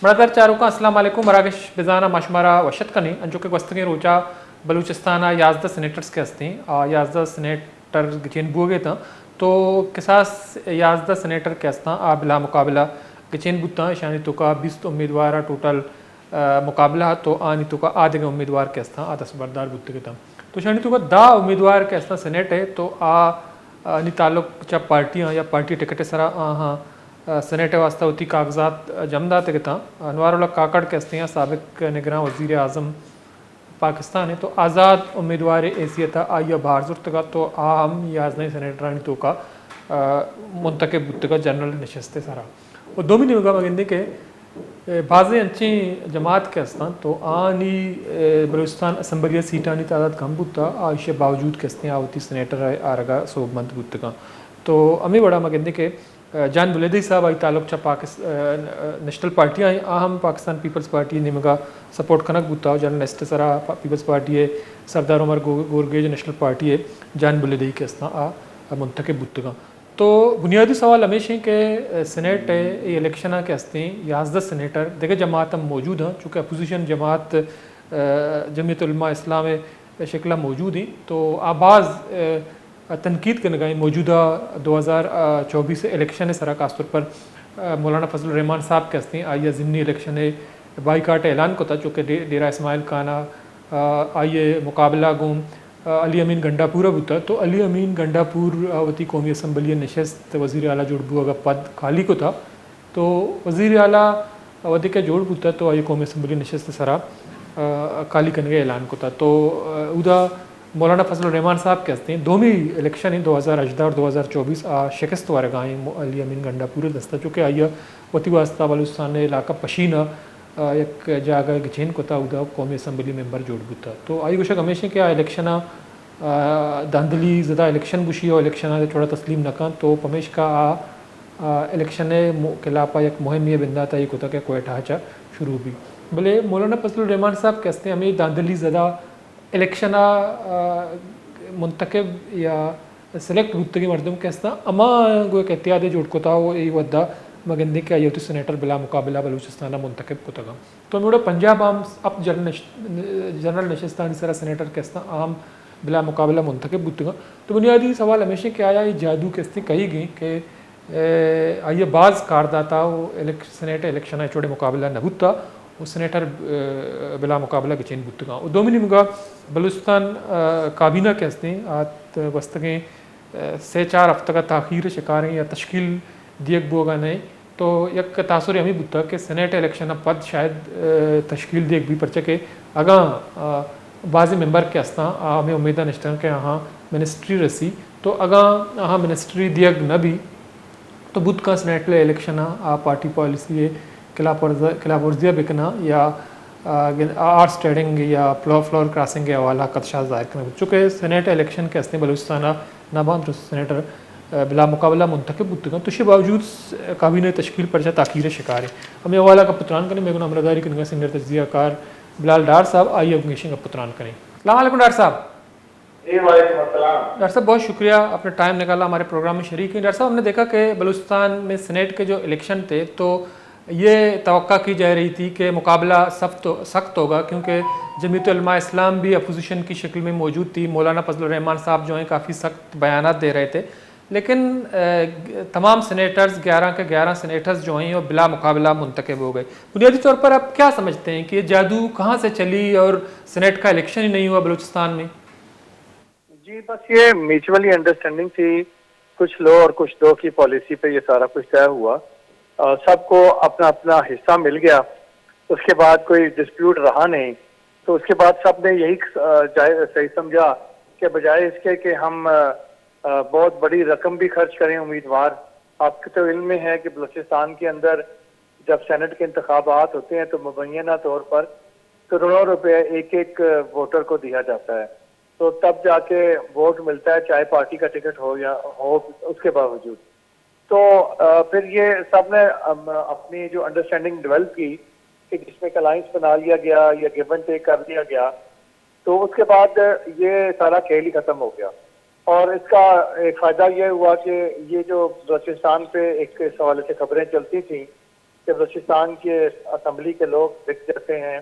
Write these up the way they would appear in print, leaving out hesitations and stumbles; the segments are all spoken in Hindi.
बरदर चारुका अस्सलाम वालेकुम मराकेश बिजाना मशमरा वशत कनी अंजो के वस्तगे रोचा बलूचिस्तान याजदा सेनेटर्स के हस्ती याजदा सेनेटर गिचेन बुगे था तो किसास याजदा सेनेटर के हस्ता बिला मुकाबला गिचेन बुता शानी तो का 20 उम्मीदवार टोटल मुकाबला तो आनी तो का आधे उम्मीदवार के हस्ता दस बरदार बुत के था तो शानी तो का दा उम्मीदवार के हस्ता सेनेट है तो नी ताल्लुक चा पार्टियाँ या पार्टी टिकट सरा हाँ सेनेट वास्ता होती कागजात जमदा तक अनवारुल्लाह काकड़ के हस्तियाँ सबक निगरान वज़ीर आज़म पाकिस्तान है तो आज़ाद उम्मीदवार हैसियत आइया बाहर जुर्तगा तो हम याजनाई सेनेटरानी तो का मुंतखब बुतगा जनरल नशस्ते सारा और दो मिनट होगा मगिंदे के बाज़े अच्छी जमात के हस्तान तो आनी बलूचिस्तान असम्बलिया सीटानी तादाद कम बुता आयशे बावजूद के हस्तियाँ आवती सेनेटर आरगा सोबमंद बुतगा तो अमी बड़ा मगिंदे के जान बुलेदी साहब आई ताल्लुक चा नेशनल पार्टियाँ अहम पाकिस्तान पीपल्स पार्टी निमगा सपोर्ट कनक बुता जनरल नेस्ट सरा पीपल्स पार्टी है सरदार उमर गोरगे जो नेशनल पार्टी है जान बुलेदी के हस्ता मुंतखब बुतगा तो बुनियादी सवाल हमेशा के सेनेट है ये इलेक्शन के हस्ते याजदा सेनेटर देखे जमात हम मौजूद हैं चूँकि अपोजिशन जमात जमीयत उलमा इस्लाम शिकला मौजूद हैं तो आबाज़ तनकीद के लगाई मौजूदा 2024 इलेक्शन है सरा खासतौर पर मौलाना फजल रहमान साहब के हस्ते आइए ज़िमनी इलेक्शन है बाईकाट ऐलान को था चूँकि डेरा इस्माइल खाना आइए मुकाबला गुम अली अमीन गंडापुरा बुता तो अली अमीन गंडापुर वती कौमी असम्बली नशस्त वज़ीर आला जोड़बू अगर पद खाली को था तो वज़ीर आला वती के जोड़ बुता तो आइए कौमी असम्बली नशस्त सरा खाली करने का ऐलान को था तो उदा मौलाना फजल रहमान साहब के हस्ते दोमी इलेक्शन ही 2018 और 2024 शिकस्त वारे गाएँ अली अमीन गंडापुर दस्ता चुके आइए वती वास्ता बलूचिस्तान इलाका पशीना एक जगह गिचेन को था उदा कौमी असम्बली मेंबर जोड़ बुता तो आई गुशक हमेशा क्या इलेक्शन दांदली ज़्यादा इलेक्शन गुशी और इलेक्शन थोड़ा तस्लीम नका तो पमेश का इलेक्शन खिलाफा एक मुहिम ये बिंदा था ये कोता के कोयटा चा शुरू भी भले मौलाना फजल रहमान साहब के हस्ते हमें दांदली ज़्यादा इलेक्शन मुंतखब या सेलेक्ट गुत्तगी मरदम के हस्ता अमा गो एक एहतियात जोड़ को था वो ये वद्दा मगंदी के आयोती सेनेटर बिला मुकाबला बलूचिस्तान मुंतखब को तगा तो मेरा पंजाब आम अब जनरल नशस्तानी सरा सेनेटर के हस्ता आम बिला मुकाबला मुंतखब बुतगा तो बुनियादी सवाल हमेशा क्या आया ये जादू के हस्ते कही गई कि आइए बाज़ कारदाता वो सेनेट इलेक्शन है छोटे मुकाबला न बुता वो सेनेटर बिला मुकाबला के चेन बुतगा और दो मिनट मुगा बलूचिस्तान काबीना के हस्ते आत वस्तगें से 4 हफ्ते का ताख़ीर शिकार हैं या तश्कील दियक बोगा नहीं तो एक तासुर हमें बुता के सेनेट इलेक्शन पद शायद तश्कील दियक भी परचे के अगा बाज़ मेंबर के हस्ता हमें उम्मीद नश्तर के यहाँ मिनिस्ट्री रसी तो अगा यहाँ मिनिस्ट्री दियक न भी तो बुध का सेनेट इलेक्शन पार्टी पॉलिसी खिलाफ वर्जिया बिकना या आर्ट्स ट्रेडिंग या फ्लोर क्रॉसिंग के हवाला खदशा जाहिर करना चूँकि सेनेट इलेक्शन के हस्ते बलूचिस्तान नाबाद सेनेटर बिला मुकाबला मुंतखब बुतगा तो बावजूद काबीना तश्कील पर ताक़ीर शिकार है हमें हवाला का पुत्रान करें मेरे अमरदारी करेंगे सीनियर तजिया कार बिलाल डार साहब आइए अफगेशन का पुत्रान करें अस्सलाम वालेकुम डार साहब। डॉक्टर साहब बहुत शुक्रिया अपने टाइम निकाला हमारे प्रोग्राम में शरीक हैं। डॉक्टर साहब हमने देखा कि बलूचिस्तान में सेनेट के जो इलेक्शन थे तो ये तवक्का की जा रही थी कि मुकाबला सख्त होगा क्योंकि जमीयत उलमा इस्लाम भी अपोजिशन की शक्ल में मौजूद थी। मौलाना फजल रहमान साहब जो हैं काफ़ी सख्त बयानात दे रहे थे लेकिन तमाम सेनेटर्स 11 के 11 सेनेटर्स जो हैं वो बिला मुकाबला मुंतखब हो गए। बुनियादी तौर पर आप क्या समझते हैं कि ये जादू कहाँ से चली और सेनेट का इलेक्शन ही नहीं हुआ बलूचिस्तान में? जी बस ये म्यूचुअली अंडरस्टैंडिंग थी, कुछ लो और कुछ दो की पॉलिसी पे ये सारा कुछ तय हुआ। सबको अपना अपना हिस्सा मिल गया, उसके बाद कोई डिस्प्यूट रहा नहीं। तो उसके बाद सब ने यही सही समझा कि बजाय इसके कि हम बहुत बड़ी रकम भी खर्च करें उम्मीदवार, आपके तो इल्म में है कि बलूचिस्तान के अंदर जब सेनेट के इंतखाबात होते हैं तो मुबैना तौर पर करोड़ों रुपए एक एक वोटर को दिया जाता है, तो तब जाके वोट मिलता है चाहे पार्टी का टिकट हो या हो उसके बावजूद। तो फिर ये सब ने अपनी जो अंडरस्टैंडिंग डेवलप की कि जिसमें अलायंस बना लिया गया या गिव एंड टेक कर लिया गया, तो उसके बाद ये सारा खेल ही खत्म हो गया। और इसका एक फायदा ये हुआ कि ये जो बलूचिस्तान पे एक इस हवाले से खबरें चलती थी कि बलूचिस्तान के असम्बली के लोग बिक जाते हैं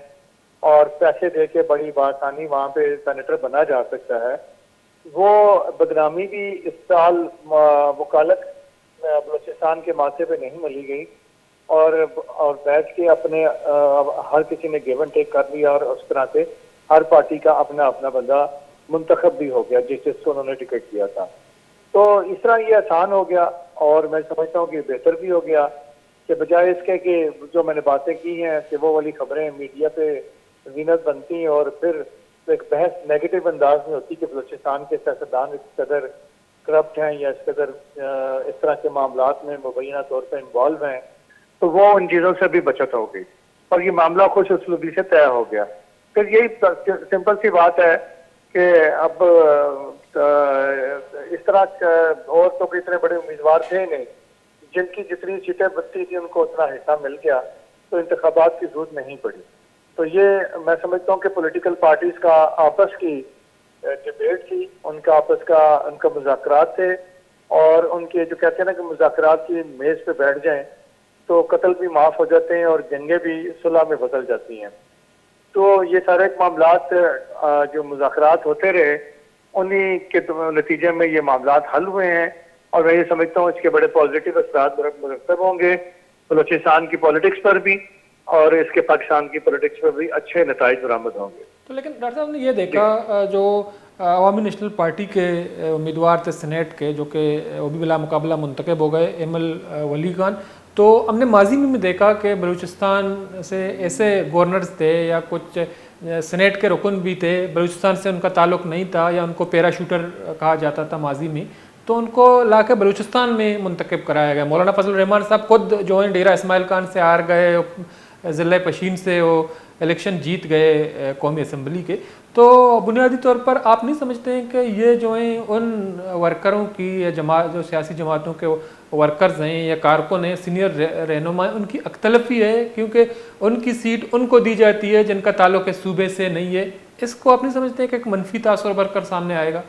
और पैसे दे के बड़ी आसानी वहाँ पे सेनेटर बना जा सकता है, वो बदनामी भी इस साल वकालत बलूचिस्तान के माथे पे नहीं मली गई और बैठ के अपने हर किसी ने गिव एंड टेक कर लिया और उस तरह से हर पार्टी का अपना अपना बंदा मुंतखब भी हो गया जिसको उन्होंने टिकट दिया था। तो इस तरह ये आसान हो गया और मैं समझता हूँ कि बेहतर भी हो गया कि बजाय इसके कि जो मैंने बातें की हैं कि वो वाली खबरें मीडिया पे जीनत बनती हैं और फिर एक बहस नेगेटिव अंदाज में होती कि बलूचिस्तान के सियासतदान इस कदर करप्ट हैं या इस कदर इस तरह के मामलात में मुबैना तौर पर इन्वॉल्व हैं, तो वो उन चीज़ों से भी बचत हो गई और ये मामला खुश उसलूबी से तय हो गया। फिर यही सिंपल सी बात है कि अब इस तरह और तो कोई इतने बड़े उम्मीदवार थे नहीं, जिनकी जितनी सीटें बनती थी उनको उतना हिस्सा मिल गया, तो इंतखाबात की जरूरत नहीं पड़ी। तो ये मैं समझता हूँ कि पॉलिटिकल पार्टीज का आपस की डिबेट थी, उनका आपस का उनका मुज़ाकरात थे और उनके जो कहते हैं ना कि मुज़ाकरात की मेज पे बैठ जाएं तो कत्ल भी माफ हो जाते हैं और जंगें भी सुलह में बदल जाती हैं। तो ये सारे मामलात जो मुज़ाकरात होते रहे उन्हीं के नतीजे में ये मामलात हल हुए हैं और मैं ये समझता हूँ इसके बड़े पॉजिटिव असरात मुरतब होंगे बलूचिस्तान की पॉलिटिक्स पर भी और इसके पाकिस्तान की पॉलिटिक्स पर भी अच्छे नताइज बरामद होंगे। तो लेकिन डॉक्टर साहब ने ये देखा जो अवामी नेशनल पार्टी के उम्मीदवार थे सीनेट के, जो कि वो भी बिला मुकाबला मुंतखब हो गए, एमल वली खान, तो हमने माजी में भी देखा कि बलूचिस्तान से ऐसे गवर्नर्स थे या कुछ सीनेट के रुकन भी थे, बलूचिस्तान से उनका ताल्लुक नहीं था या उनको पैराशूटर कहा जाता था माजी में, तो उनको ला के बलूचिस्तान में मुंतखब कराया गया। मौलाना फजल रहमान साहब खुद जो है डेरा इस्माइल खान से हार गए, ज़िला पशीन से वो इलेक्शन जीत गए कौमी असम्बली के। तो बुनियादी तौर पर आप नहीं समझते हैं कि ये जो है उन वर्करों की या जमात जो सियासी जमातों के वर्कर्स हैं या कारकुन हैं, सीनियर रहनुमा, उनकी अख्तलफी है क्योंकि उनकी सीट उनको दी जाती है जिनका ताल्लुक है सूबे से नहीं है? इसको आप नहीं समझते हैं कि एक मनफी तासुर बनकर सामने आएगा?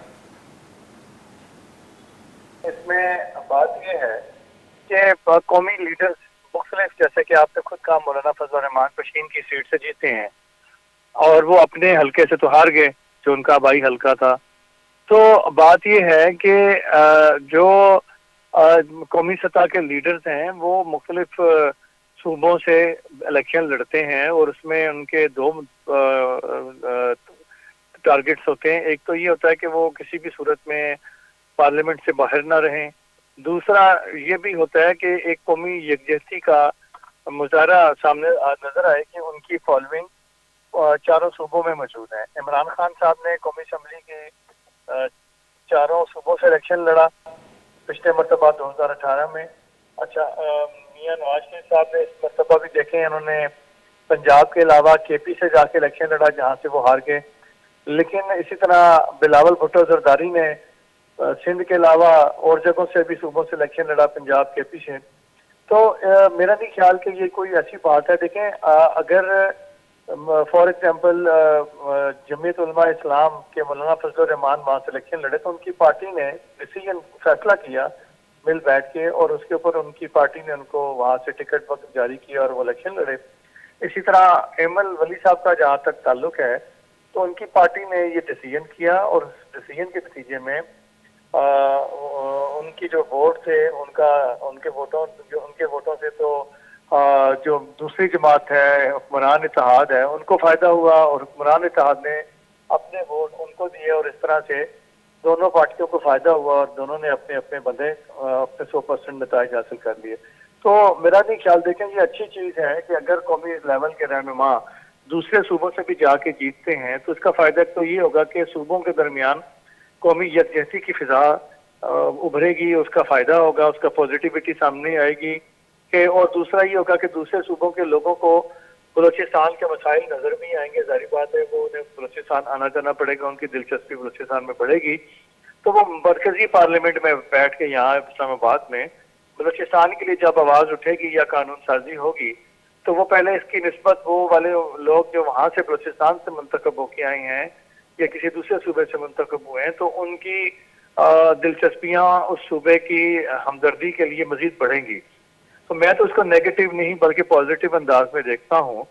इसमें बात यह है कि कौमी लीडर्स मुख्तलिफ, जैसे कि आपने खुद कहा मौलाना फजल रहमान पशीन की सीट से जीते हैं और वो अपने हलके से तो हार गए जो उनका आबाई हलका था। तो बात यह है कि जो कौमी सतह के लीडर्स हैं वो मुख्तलिफ सूबों से इलेक्शन लड़ते हैं और उसमें उनके दो टारगेट्स होते हैं। एक तो ये होता है कि वो किसी भी सूरत में पार्लियामेंट से बाहर ना रहें, दूसरा ये भी होता है कि एक कौमी यकजहती का मुजाहरा सामने नजर आए कि उनकी फॉलोइंग चारों सूबों में मौजूद है। इमरान खान साहब ने कौमी असम्बली के चारों सूबों से इलेक्शन लड़ा पिछले मरतबा 2018 में। अच्छा, मियां नवाज शरीफ साहब ने इस मरतबा भी देखे हैं, उन्होंने पंजाब के अलावा केपी से जाके इलेक्शन लड़ा जहाँ से वो हार गए। लेकिन इसी तरह बिलावल भुट्टो जरदारी ने सिंध के अलावा और जगहों से भी सूबों से इलेक्शन लड़ा, पंजाब केपी से। तो मेरा नहीं ख्याल कि ये कोई ऐसी बात है। देखें, अगर फॉर एग्जांपल जमीयत उलमा इस्लाम के मौलाना फजल रहमान वहाँ से इलेक्शन लड़े तो उनकी पार्टी ने डिसीजन फैसला किया मिल बैठ के और उसके ऊपर उनकी पार्टी ने उनको वहाँ से टिकट वक्त जारी किया और वो इलेक्शन लड़े। इसी तरह एमल वली साहब का जहाँ तक ताल्लुक है तो उनकी पार्टी ने ये डिसीजन किया और उस डिसीजन के नतीजे में उनकी जो वोट थे उनके वोटों से तो जो दूसरी जमात है हुक्मरान इत्तेहाद है उनको फायदा हुआ और हुक्मरान इत्तेहाद ने अपने वोट उनको दिए और इस तरह से दोनों पार्टियों को फायदा हुआ और दोनों ने अपने अपने बंदे अपने 100% नताइज हासिल कर लिए। तो मेरा नहीं ख्याल, देखें ये अच्छी चीज है कि अगर कौमी लेवल के रहनुमा दूसरे सूबों से भी जाके जीतते हैं तो इसका फायदा तो ये होगा कि सूबों के दरमियान कौमी यकजहती की फिजा उभरेगी, उसका फायदा होगा, उसका पॉजिटिविटी सामने आएगी कि, और दूसरा ये होगा कि दूसरे सूबों के लोगों को बलूचिस्तान के मसाइल नजर भी आएंगे। जाहिर बात है वो उन्हें बलूचिस्तान आना जाना पड़ेगा, उनकी दिलचस्पी बलूचिस्तान में बढ़ेगी। तो वो मरकजी पार्लियामेंट में बैठ के यहाँ इस्लामाबाद में बलूचिस्तान के लिए जब आवाज उठेगी या कानून साजी होगी तो वो पहले इसकी निस्बत वो वाले लोग जो वहां से बलूचिस्तान से मुंतखब होके आए हैं या किसी दूसरे सूबे से मुंतखब हुए हैं तो उनकी दिलचस्पियां उस सूबे की हमदर्दी के लिए मजीद बढ़ेंगी। तो मैं तो उसको नेगेटिव नहीं बल्कि पॉजिटिव अंदाज में देखता हूँ।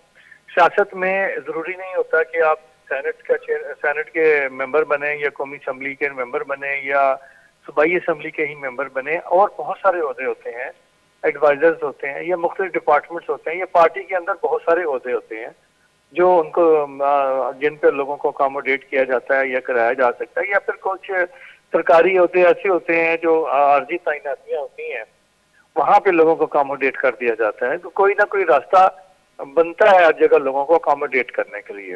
सियासत में जरूरी नहीं होता कि आप सेनेट के मेंबर बने या कौमी असम्बली के मेंबर बने या सूबाई असम्बली के ही मेंबर बने, और बहुत सारे ओहदे होते हैं, एडवाइजर्स होते हैं या मुख्तलिफ डिपार्टमेंट्स होते हैं या पार्टी के अंदर बहुत सारे ओहदे होते हैं जो उनको जिन पे लोगों को अकोमोडेट किया जाता है या कराया जा सकता है, या फिर कुछ सरकारी ओहदे ऐसे होते हैं जो आर्जी तैनातियां होती हैं, वहां पे लोगों को अकोमोडेट कर दिया जाता है। तो कोई ना कोई रास्ता बनता है हर जगह लोगों को अकोमोडेट करने के लिए।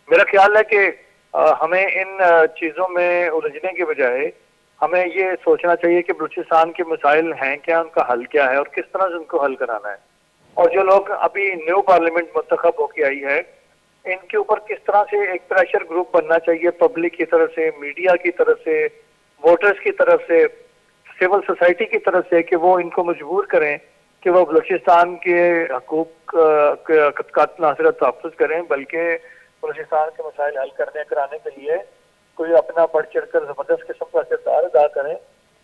मेरा ख्याल है कि हमें इन चीजों में उलझने के बजाय हमें ये सोचना चाहिए कि बलूचिस्तान के मसाइल हैं क्या, उनका हल क्या है और किस तरह से उनको हल कराना है। और जो लोग अभी न्यू पार्लियामेंट मुंतखब होके आई है, इनके ऊपर किस तरह से एक प्रेशर ग्रुप बनना चाहिए पब्लिक की तरफ से, मीडिया की तरफ से, वोटर्स की तरफ से, सिविल सोसाइटी की तरफ से, कि वो इनको मजबूर करें कि वो बलूचिस्तान के हकूक का न सिर्फ तहफ़्फ़ुज़ करें बल्कि बलूचिस्तान के मसाइल हल करने कराने के लिए कोई अपना बढ़ चढ़ कर जबरदस्त किस्म का किरदार अदा करें,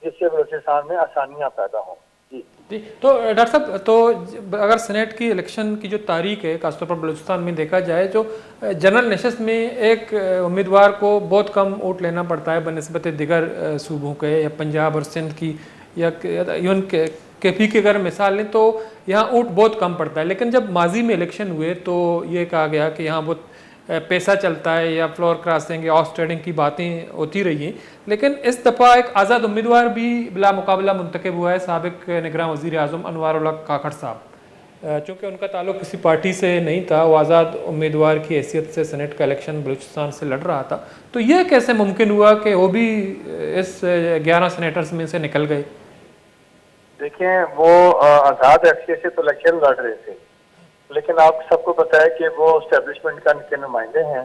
जिससे बलूचिस्तान में आसानियाँ पैदा हों। जी, तो डॉक्टर साहब, तो अगर सेनेट की इलेक्शन की जो तारीख है, खासतौर पर बलूचिस्तान में देखा जाए, जो जनरल नशस्त में एक उम्मीदवार को बहुत कम वोट लेना पड़ता है बनिस्बत दिगर सूबों के या पंजाब और सिंध की या इवन केपी की अगर मिसाल लें तो यहाँ वोट बहुत कम पड़ता है। लेकिन जब माजी में इलेक्शन हुए तो ये कहा गया कि यहाँ बहुत पैसा चलता है या फ्लोर क्रॉसिंग या ऑफ ट्रेडिंग की बातें होती रही हैं। लेकिन इस दफ़ा एक आज़ाद उम्मीदवार भी बिला मुकाबला मुंतखब हुआ है, साबिक निगरान वज़ीर आज़म अनवारुल्लाह काकड़ साहब। चूँकि उनका ताल्लुक किसी पार्टी से नहीं था, वो आज़ाद उम्मीदवार की हैसियत से सेनेट का इलेक्शन बलूचिस्तान से लड़ रहा था, तो यह कैसे मुमकिन हुआ कि वो भी इस 11 सेनेटर्स में से निकल गए? देखिए, वो आज़ाद हैसियत से तो इलेक्शन लड़ रहे थे, लेकिन आप सबको पता है कि वो स्टैब्लिशमेंट के नुमाइंदे हैं।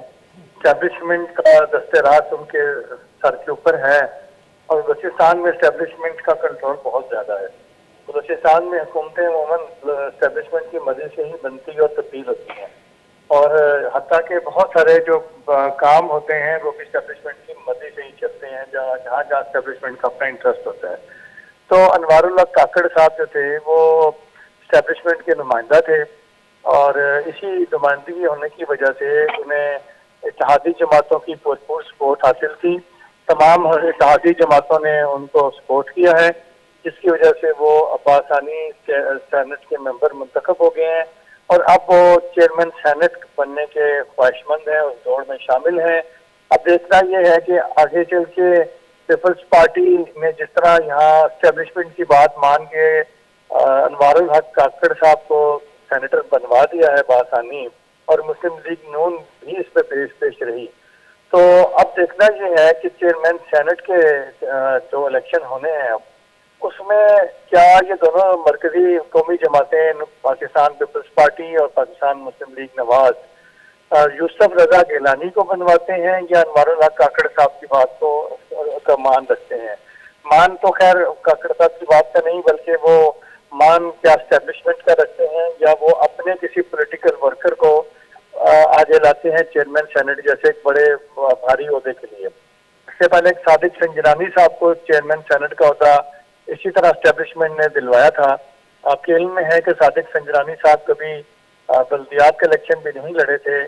स्टैब्लिशमेंट का दस्तेराज उनके सर के ऊपर है और बलूचिस्तान में स्टैब्लिशमेंट का कंट्रोल बहुत ज्यादा है। बलूचिस्तान में हुकूमतें अमूमन स्टैब्लिशमेंट की मदद से ही बनती और तब्दील होती हैं, और हत्ता के बहुत सारे जो काम होते हैं वो भी स्टैब्लिशमेंट की मदद से ही चलते हैं, जहाँ जहाँ स्टैब्लिशमेंट का अपना इंटरेस्ट होता है। तो अनवारुल्लाह काकड़ साहब जो थे वो स्टैब्लिशमेंट के नुमाइंदा थे, और इसी नुमाइंदगी होने की वजह से उन्हें इत्तेहादी जमातों की भरपूर सपोर्ट हासिल थी। तमाम इत्तेहादी जमातों ने उनको सपोर्ट किया है, जिसकी वजह से वो बासानी सेनेट के मेंबर मुंतखब हो गए हैं और अब वो चेयरमैन सेनेट बनने के ख्वाहिशमंद हैं, उस दौड़ में शामिल हैं। अब देखना यह है कि आगे चल के पीपल्स पार्टी ने जिस तरह यहाँ स्टैब्लिशमेंट की बात मान के अनवारुल हक काकड़ साहब को सेनेटर बनवा दिया है बासानी, और मुस्लिम लीग नून भी इस पे पेश रही, तो अब देखना यह है कि चेयरमैन सेनेट के जो इलेक्शन होने हैं अब उसमें क्या ये दोनों मरकजी कौमी जमातें, पाकिस्तान पीपल्स पार्टी और पाकिस्तान मुस्लिम लीग नवाज, यूसुफ रजा गिलानी को बनवाते हैं या अनवारुल हक काकड़ साहब की बात को मान रखते हैं। मान तो खैर काकड़ साहब की बात का नहीं, बल्कि वो मान क्या स्टैब्लिशमेंट का रखते हैं या वो अपने किसी पॉलिटिकल वर्कर को आगे लाते हैं चेयरमैन सेनेट जैसे एक बड़े भारी ओहदे के लिए। इससे पहले एक सादिक संजरानी साहब को चेयरमैन सेनेट का ओहदा इसी तरह स्टैब्लिशमेंट ने दिलवाया था। आपके इल्म में है कि सादिक संजरानी साहब कभी बल्दियात का इलेक्शन भी नहीं लड़े थे,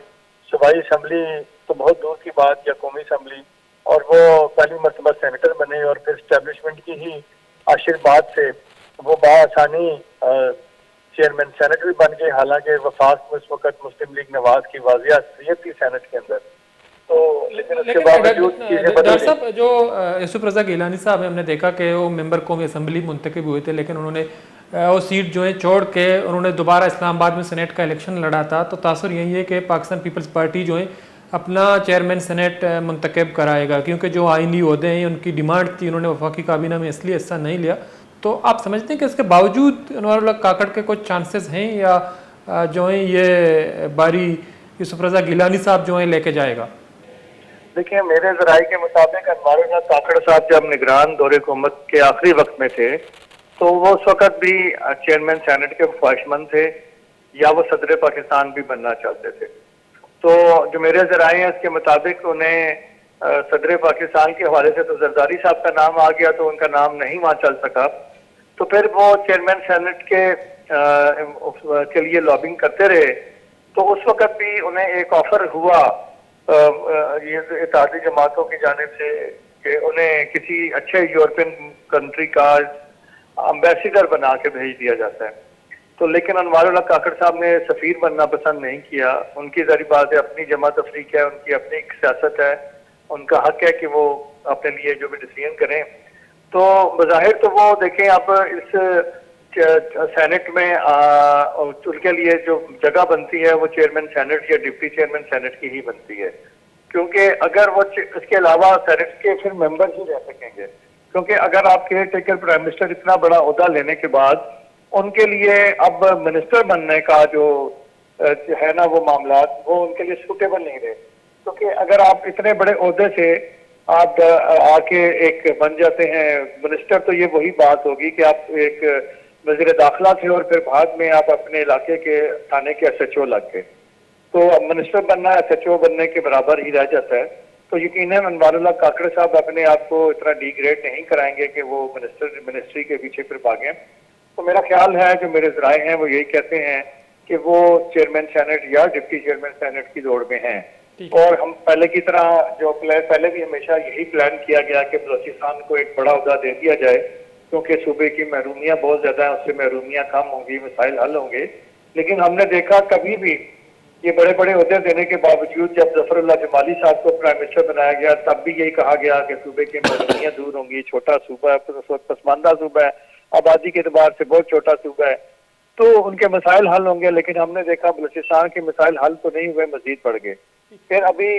सूबाई असम्बली तो बहुत दूर की बात, या कौमी असम्बली, और वो पहली मरतबा सेनेटर बने और फिर स्टैब्लिशमेंट की ही आशीर्वाद से वो बआसानी चेयरमैन सेनेट भी बन गए। हालांकि वफाक में उस वक्त मुस्लिम लीग नवाज की वाजिया असलियत थी सेनेट के अंदर, तो लेकिन उसके बावजूद चीजें बदल गई। साहब, जो यूसुफ रजा गिलानी साहब, हमने देखा कि वो मेंबर कौमी असम्बली मुंतखब हुए थे, लेकिन उन्होंने वो सीट जो है छोड़ के उन्होंने दोबारा इस्लामाबाद में सेनेट का इलेक्शन लड़ा था। तो तासुर यही है कि पाकिस्तान पीपल्स पार्टी जो है अपना चेयरमैन सेनेट मुंतखब कराएगा, क्योंकि जो आइनी ओहदे हैं उनकी डिमांड थी, उन्होंने वफाकी काबीना में इसलिए हिस्सा नहीं लिया। तो आप समझते हैं कि इसके बावजूद अनवारुल्लाह काकड़ के कुछ चांसेस हैं या जो है ये बारी यूसुफ रजा गिलानी साहब जो है लेके जाएगा? देखिए, मेरे जराये के मुताबिक अनवारुल्लाह काकड़ साहब जब निगरान दौरे हुकूमत के आखिरी वक्त में थे तो वो उस वक्त भी चेयरमैन सेनेट के ख्वाहिशमंद थे या वो सदर पाकिस्तान भी बनना चाहते थे। तो जो मेरे जराये हैं इसके मुताबिक उन्हें सदर पाकिस्तान के हवाले से तो जरदारी साहब का नाम आ गया, तो उनका नाम नहीं वहाँ चल सका, तो फिर वो चेयरमैन सेनेट के के लिए लॉबिंग करते रहे, तो उस वक्त भी उन्हें एक ऑफर हुआ ये इत्तेहादी जमातों की जानिब से कि उन्हें किसी अच्छे यूरोपियन कंट्री का अम्बेसडर बना के भेज दिया जाता है। तो लेकिन अनवारुल्लाह काकड़ साहब ने सफीर बनना पसंद नहीं किया। उनकी जारी बात है, अपनी जमा तफरीक है, उनकी अपनी एक सियासत है, उनका हक है कि वो अपने लिए जो भी डिसीजन करें। तो बज़ाहिर तो वो देखें, अब इस सेनेट में उनके लिए जो जगह बनती है वो चेयरमैन सेनेट या डिप्टी चेयरमैन सेनेट की ही बनती है, क्योंकि अगर वो इसके अलावा सेनेट के फिर मेंबर ही रह सकेंगे। क्योंकि अगर आप केयर टेकर प्राइम मिनिस्टर इतना बड़ा ओहदा लेने के बाद उनके लिए अब मिनिस्टर बनने का जो है ना वो मामला, वो उनके लिए सूटेबल नहीं रहे। क्योंकि अगर आप इतने बड़े ओहदे से आप आके एक बन जाते हैं मिनिस्टर, तो ये वही बात होगी कि आप एक वजीर दाखिला थे और फिर बाद में आप अपने इलाके के थाने के SHO लग गए, तो अब मिनिस्टर बनना SHO बनने के बराबर ही रह जाता है। तो यकीनन अनवारुल्लाह काकड़ साहब अपने आप को इतना डिग्रेड नहीं कराएंगे कि वो मिनिस्ट्री के पीछे फिर भागें। तो मेरा ख्याल है, जो मेरे जराए हैं वो यही कहते हैं कि वो चेयरमैन सेनेट या डिप्टी चेयरमैन सेनेट की दौड़ में हैं। और हम पहले की तरह जो पहले भी हमेशा यही प्लान किया गया कि बलोचिस्तान को एक बड़ा ओहदा दे दिया जाए, क्योंकि सूबे की महरूमियाँ बहुत ज्यादा है, उससे महरूमियाँ कम होंगी, मसाइल हल होंगे। लेकिन हमने देखा कभी भी ये बड़े बड़े ओहदे देने के बावजूद जब जफरुल्लाह जमाली साहब को प्राइम मिनिस्टर बनाया गया, तब भी यही कहा गया कि सूबे की महरूमियाँ दूर होंगी, छोटा सूबा है, पसमानदा सूबा है, आबादी के एतबार से बहुत छोटा सूबा है, तो उनके मसाइल हल होंगे। लेकिन हमने देखा बलूचिस्तान के मसाइल हल तो नहीं हुए, मजीद बढ़ गए। फिर अभी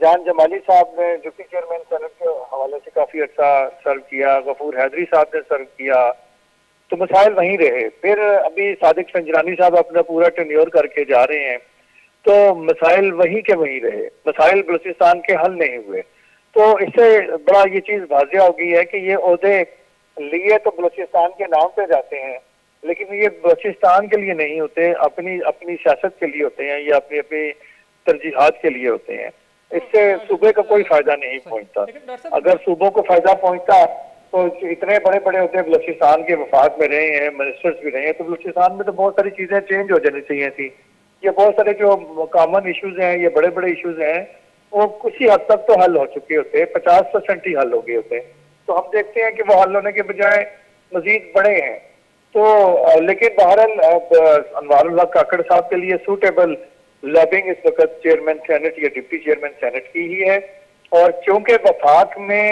जान जमाली साहब ने डिप्टी चेयरमैन सेनेट के हवाले से काफी अच्छा सर्व किया, गफूर हैदरी साहब ने सर्व किया, तो मसाइल वहीं रहे। फिर अभी सादिक संजरानी साहब अपना पूरा टेन्योर करके जा रहे हैं, तो मसाइल वहीं के वहीं रहे, मसाइल बलूचिस्तान के हल नहीं हुए। तो इससे बड़ा ये चीज वाजिया हो गई है कि ये ओहदे लिए तो बलूचिस्तान के नाम पे जाते हैं, लेकिन ये बलूचिस्तान के लिए नहीं होते, अपनी अपनी सियासत के लिए होते हैं या अपनी अपनी तरजीहात के लिए होते हैं। इससे सूबे का कोई फायदा नहीं पहुंचता। अगर सूबों को फायदा पहुंचता तो इतने बड़े बड़े होते बलूचिस्तान के वफाक में रहे हैं, मिनिस्टर्स भी रहे हैं, तो बलूचिस्तान में तो बहुत सारी चीजें चेंज हो जानी चाहिए थी। ये बहुत सारे जो कॉमन इश्यूज हैं, ये बड़े बड़े इश्यूज हैं, वो कुछ ही हद तक तो हल हो चुके होते, 50% ही हल हो गए होते। तो हम देखते हैं कि वो हल होने के बजाय मजीद बड़े हैं। तो लेकिन बहरहाल अनवारुल्लाह काकड़ साहब के लिए सूटेबल लॉबिंग इस वक्त चेयरमैन सेनेट या डिप्टी चेयरमैन सेनेट की ही है। और चूंकि वफाक में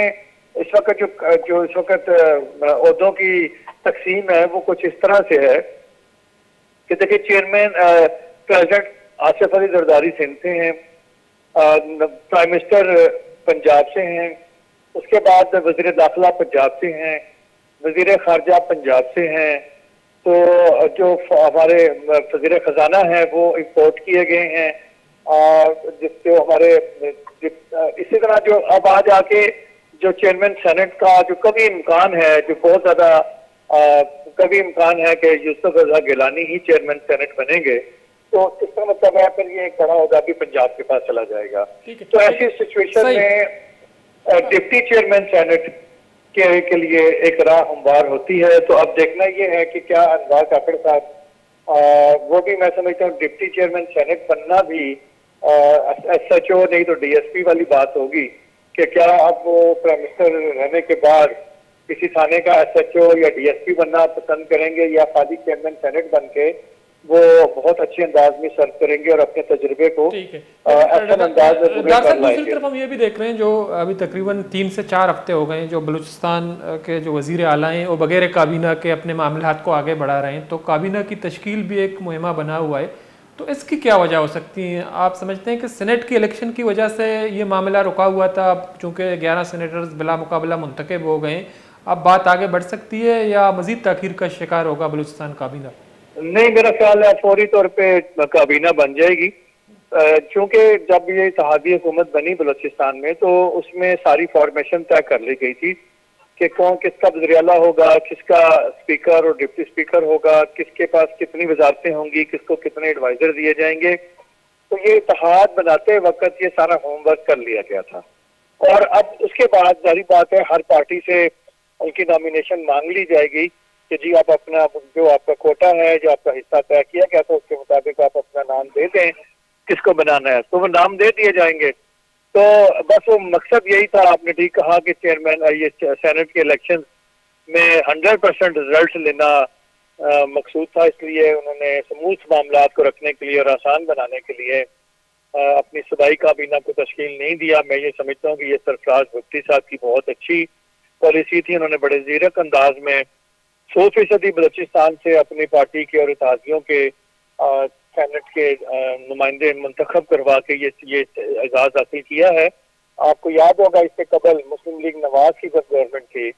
इस वक्त जो इस वक्त ओहदों की तकसीम है वो कुछ इस तरह से है कि देखिए, चेयरमैन प्रेसिडेंट आसिफ अली जरदारी सिंध से हैं, प्राइम मिनिस्टर पंजाब से हैं, उसके बाद वजीर दाखिला पंजाब से हैं, वजीर खारजा पंजाब से हैं, तो जो हमारे वजीर खजाना है वो इम्पोर्ट किए गए हैं, जिससे हमारे इसी तरह जो अब आज आके जो चेयरमैन सेनेट का जो कभी इम्कान है, जो बहुत ज्यादा कभी इम्कान है कि यूसुफ रजा गिलानी ही चेयरमैन सेनेट बनेंगे, तो इसका मतलब है फिर ये एक बड़ा ओहदा भी पंजाब के पास चला जाएगा। तो ऐसी सिचुएशन में डिप्टी चेयरमैन सेनेट के लिए एक राह हमवार होती है। तो अब देखना ये है कि क्या अनवार काकड़ साहब वो भी, मैं समझता हूँ डिप्टी चेयरमैन सेनेट बनना भी SHO नहीं तो DSP वाली बात होगी कि क्या अब वो प्राइम मिनिस्टर रहने के बाद किसी थाने का SHO या DSP बनना पसंद करेंगे, या खाली चेयरमैन सेनेट बन के वो बहुत अच्छे अंदाज में सर्व करेंगे और अपने तजुर्बे को अच्छा अंदाज में पूरे कर लाएंगे। दूसरी तरफ हम ये भी देख रहे हैं, जो अभी तकरीबन 3 से 4 हफ्ते हो गए हैं, जो बलूचिस्तान के जो वजीर आला हैं वो बगैर काबीना के अपने मामलात को आगे बढ़ा रहे हैं, तो काबीना की तश्कील भी एक मुहिमा बना हुआ है। तो इसकी क्या वजह हो सकती है? आप समझते हैं कि सेनेट की इलेक्शन की वजह से ये मामला रुका हुआ था, अब चूँकि 11 सेनेटर्स बिला मुकाबला मुंतखब हो गए, अब बात आगे बढ़ सकती है या मजीद तखीर का शिकार होगा बलूचिस्तान काबीना? नहीं, मेरा ख्याल है फौरी तौर पे काबीना बन जाएगी, क्योंकि जब ये इत्तेहादी हुकूमत बनी बलूचिस्तान में तो उसमें सारी फॉर्मेशन तय कर ली गई थी कि कौन किसका वज़ीर-ए-आला होगा, किसका स्पीकर और डिप्टी स्पीकर होगा, किसके पास कितनी वजारतें होंगी, किसको कितने एडवाइजर दिए जाएंगे। तो ये इत्तेहाद बनाते वक्त ये सारा होमवर्क कर लिया गया था। और अब उसके बाद जारी बात है हर पार्टी से उनकी नॉमिनेशन मांग ली जाएगी, कि जी आप अपना जो आपका कोटा है, जो आपका हिस्सा तय किया गया था उसके मुताबिक आप अपना नाम दे दें, किसको बनाना है तो वो नाम दे दिए जाएंगे। तो बस वो मकसद यही था, आपने ठीक कहा कि चेयरमैन ये सेनेट के इलेक्शन में 100% रिजल्ट लेना मकसूद था, इसलिए उन्होंने स्मूथ मामला को रखने के लिए और आसान बनाने के लिए अपनी सूबाई काबीना को तश्कील नहीं दिया। मैं ये समझता हूँ कि ये सरफराज भुट्टी साहब की बहुत अच्छी पॉलिसी थी। उन्होंने बड़े जीरक अंदाज में 100% बलूचिस्तान से अपनी पार्टी के और इत्तेहादियों के सेनेट के नुमाइंदे मुंतखब करवा के ये एजाज हासिल किया है। आपको याद होगा इससे कबल मुस्लिम लीग नवाज की जब गवर्नमेंट थी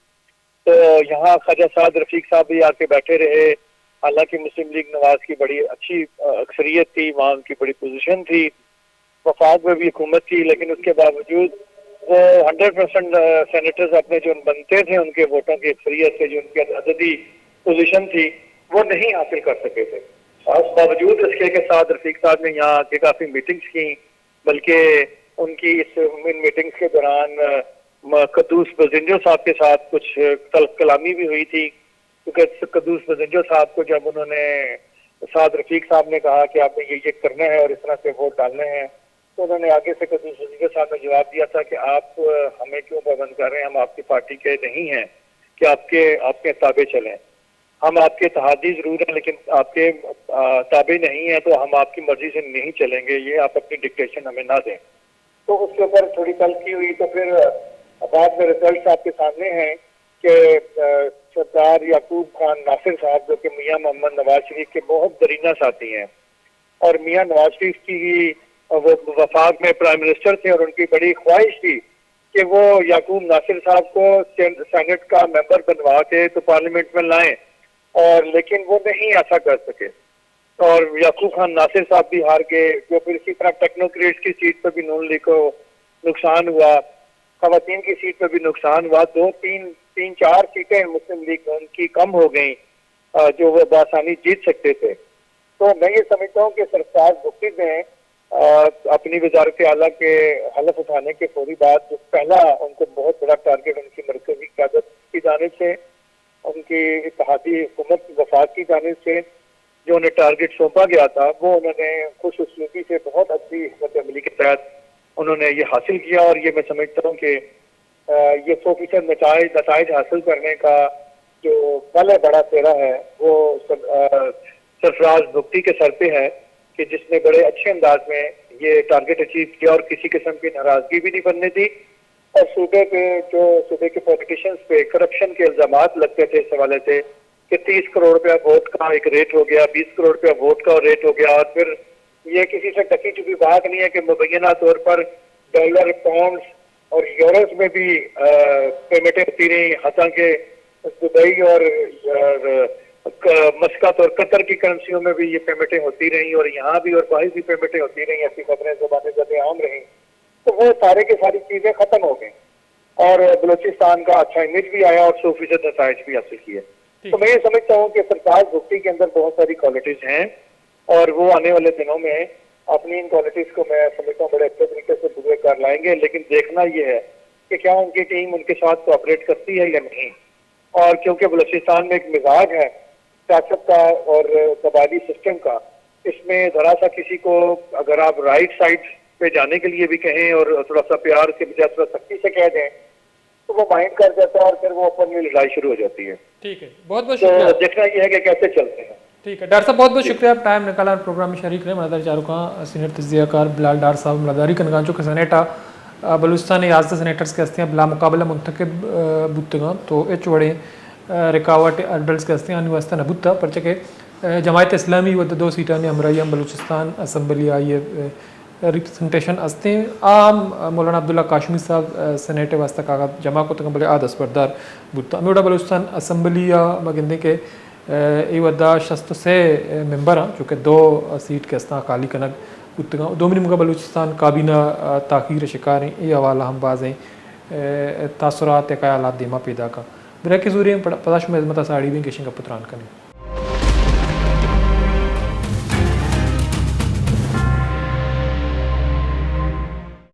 तो यहाँ ख्वाजा साद रफीक साहब भी आके बैठे रहे। हालांकि मुस्लिम लीग नवाज की बड़ी अच्छी अक्सरियत थी, वहाँ उनकी बड़ी पोजीशन थी, वफाक में भी हुकूमत थी, लेकिन उसके बावजूद वो 100% सेनेटर्स अपने जो बनते थे उनके वोटों की अक्सरियत से जो उनकी अददी पोजीशन थी वो नहीं हासिल कर सके थे। और बावजूद इसके के साथ रफीक साहब ने यहाँ आके काफी मीटिंग्स की, बल्कि उनकी इन मीटिंग्स के दौरान कद्दूस बजिंजो साहब के साथ कुछ तलब कलामी भी हुई थी, क्योंकि कद्दूस बजिंजो साहब को जब उन्होंने साद रफीक साहब ने कहा कि आपने ये करना है और इस तरह से वोट डालने हैं, तो उन्होंने आगे से कद्दूस बजिंजो साहब ने जवाब दिया था कि आप हमें क्यों पाबंद कर रहे हैं, हम आपकी पार्टी के नहीं हैं कि आपके ताबे चलें। हम आपके इत्तेहादी जरूर हैं लेकिन आपके ताबे नहीं है, तो हम आपकी मर्जी से नहीं चलेंगे, ये आप अपनी डिक्टेशन हमें ना दें। तो उसके ऊपर थोड़ी तलखी हुई। तो फिर बाद में रिजल्ट आपके सामने हैं कि सरदार याकूब खान नासिर साहब जो कि मियां मोहम्मद नवाज शरीफ के बहुत दरीना साथी हैं और मियां नवाज शरीफ की वो वफाक में प्राइम मिनिस्टर थे और उनकी बड़ी ख्वाहिश थी कि वो याकूब नासिर साहब को सेनेट का मेंबर बनवा के तो पार्लियामेंट में लाएं, और लेकिन वो नहीं ऐसा कर सके और याकूब खान नासिर साहब भी हार गए। जो फिर इसी तरह टेक्नोक्रेट्स की सीट पर भी नून लीग को नुकसान हुआ, खवातीन की सीट पर भी नुकसान हुआ, तीन चार सीटें मुस्लिम लीग उनकी कम हो गई जो वो बआसानी जीत सकते थे। तो मैं ये समझता हूँ कि सरफराज भुट्टी ने अपनी वजारत आला के हलफ उठाने के फौरी बाद जो पहला उनको बहुत बड़ा टारगेट उनकी मरकजी क़यादत की जानिब से, उनकी इत्तेहादी हुकूमत वफाक की जानिब से जो उन्हें टारगेट सौंपा गया था, वो उन्होंने खुश उसलूबी से बहुत अच्छी हिकमत अमली के तहत उन्होंने ये हासिल किया। और ये मैं समझता हूँ कि ये 100% नताइज हासिल करने का जो पहले बड़ा तेरा है वो सरफराज भुट्टी के सर पे है कि जिसने बड़े अच्छे अंदाज में ये टारगेट अचीव किया और किसी किस्म की नाराजगी भी नहीं बनने दी। और सूबे के पॉलिटिशियंस पे करप्शन के इल्जामात लगते थे, इस हवाले से कि 30 करोड़ रुपया वोट का एक रेट हो गया, 20 करोड़ रुपया वोट का रेट हो गया, और फिर ये किसी से टकी चुकी बात नहीं है कि मुबैना तौर पर डॉलर, पाउंड्स और यूरोस में भी पेमेंटें होती रही, हालांकि दुबई और मस्कत और कतर की करेंसियों में भी ये पेमेंटें होती रही और यहाँ भी और बाहर भी पेमेंटें होती रही, ऐसी खबरें ज़बान ज़द आम रही। तो वो सारे की सारी चीज़ें खत्म हो गई और बलूचिस्तान का अच्छा इमेज भी आया और 100% नताइज भी हासिल किए। तो मैं ये समझता हूँ कि सरफराज भुट्टी के अंदर बहुत सारी क्वालिटीज हैं और वो आने वाले दिनों में अपनी इन क्वालिटीज को मैं समझता हूँ बड़े अच्छे तरीके से पूरे कर लाएंगे। लेकिन देखना ये है कि क्या उनकी टीम उनके साथ कोऑपरेट करती है या नहीं। और क्योंकि बलूचिस्तान में एक मिजाज है सियासत का और कबायली सिस्टम का, इसमें जरा सा किसी को अगर आप राइट साइड पे जाने के लिए भी कहें और थोड़ा सा प्यार के बजाय थोड़ा सख्ती से कह दें तो वो माइंड कर जाता है और फिर वो अपन में लड़ाई शुरू हो जाती है। ठीक है, बहुत बहुत शुक्रिया। तो देखना ये है कि कैसे चलते हैं। ठीक है डॉक्टर साहब, बहुत बहुत शुक्रिया, टाइम निकाला और प्रोग्राम में शरीक रहे। मलादारी चारुका सीनियर तज्जियाकार बिलाल डार साहब मलादारी कनगांचो के सनेटा बलूचिस्तान याजदा सेनेटर्स के हस्तियाँ बिला मुकाबला मुंतखब बुतगा तो एच वड़े रिकावट अडल्ट के हस्तियाँ वास्ता न बुता परचे के जमायत इस्लामी व दो सीटा ने हमराइम बलूचिस्तान असम्बली ये रिप्रेजेंटेशन हस्ते आम मौलाना अब्दुल्ला काशमी साहब सेनेट वास्ता कागा जमा को तक बले आदस बरदार बुता अमेड़ा बलूचिस्तान असम्बली मगिंदे के ये वदा शस्त से मेंबर हैं जो कि 2 सीट के हस्ता खाली कनक बुतगा दोमिनी मुका बलूचिस्तान काबीना ताखीर शिकार ये हवाला हम बाज़ें तासुरात ख्यालात दिमा पैदा का ब्रेक ज़रूरी पदाश में मता साड़ी भी किशन का पुत्रान करें।